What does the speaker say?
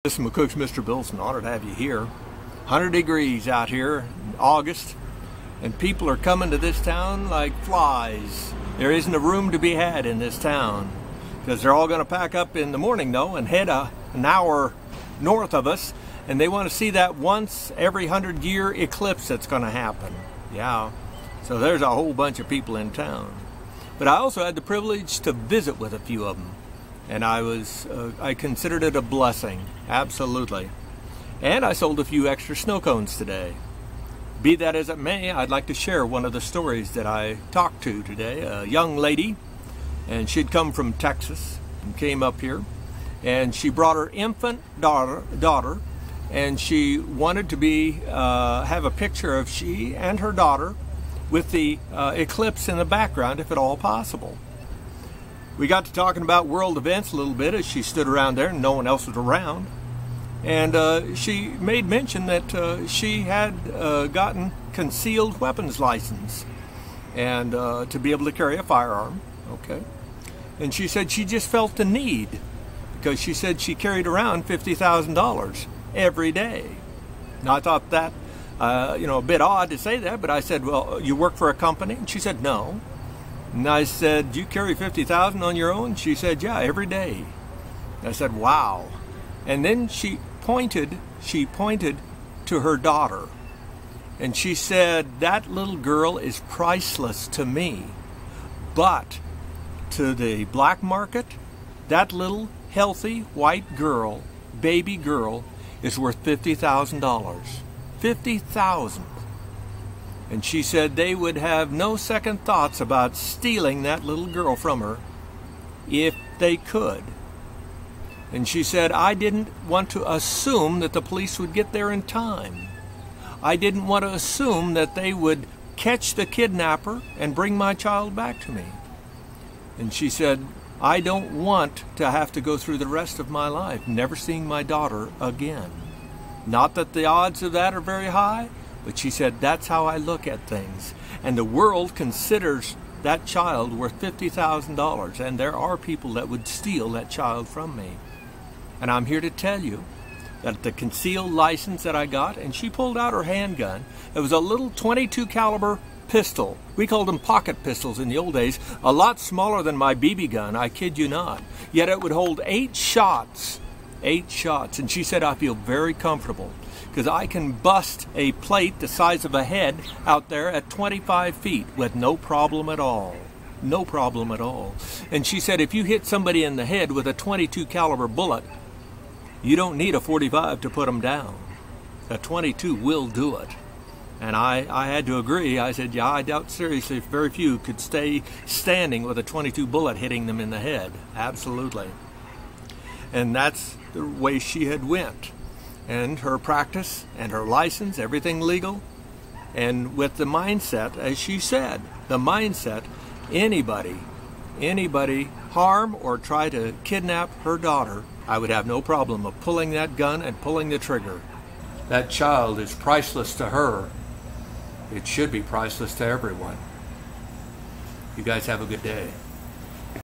This is McCook's Mr. Bilson. Honored to have you here. 100 degrees out here in August, and people are coming to this town like flies. There isn't a room to be had in this town because they're all going to pack up in the morning though and head an hour north of us, and they want to see that once every 100-year eclipse that's going to happen. Yeah, so there's a whole bunch of people in town. But I also had the privilege to visit with a few of them. And I considered it a blessing, absolutely. And I sold a few extra snow cones today. Be that as it may, I'd like to share one of the stories that I talked to today. A young lady, and she'd come from Texas and came up here, and she brought her infant daughter, and she wanted to have a picture of she and her daughter with the eclipse in the background, if at all possible. We got to talking about world events a little bit as she stood around there and no one else was around. And she made mention that she had gotten concealed weapons license and to be able to carry a firearm. Okay. And she said she just felt the need because she said she carried around $50,000 every day. Now I thought that a bit odd to say that, but I said, well, you work for a company? And she said, no. And I said, do you carry $50,000 on your own? She said, yeah, every day. I said, wow. And then she pointed to her daughter. And she said, that little girl is priceless to me. But to the black market, that little healthy white girl, baby girl, is worth $50,000. $50,000. And she said they would have no second thoughts about stealing that little girl from her if they could. And she said, I didn't want to assume that the police would get there in time. I didn't want to assume that they would catch the kidnapper and bring my child back to me. And she said, I don't want to have to go through the rest of my life never seeing my daughter again. Not that the odds of that are very high, but she said, that's how I look at things. And the world considers that child worth $50,000. And there are people that would steal that child from me. And I'm here to tell you that the concealed license that I got, and she pulled out her handgun. It was a little .22 caliber pistol. We called them pocket pistols in the old days. A lot smaller than my BB gun, I kid you not. Yet it would hold 8 shots. 8 shots. And she said, I feel very comfortable, because I can bust a plate the size of a head out there at 25 feet with no problem at all. No problem at all. And she said if you hit somebody in the head with a .22 caliber bullet, you don't need a .45 to put them down. A .22 will do it. And I had to agree. I said, yeah, I doubt seriously if very few could stay standing with a .22 bullet hitting them in the head. Absolutely. And that's the way she had went. And her practice and her license, everything legal, and with the mindset, as she said, the mindset, anybody harm or try to kidnap her daughter, I would have no problem of pulling that gun and pulling the trigger. That child is priceless to her. It should be priceless to everyone. You guys have a good day.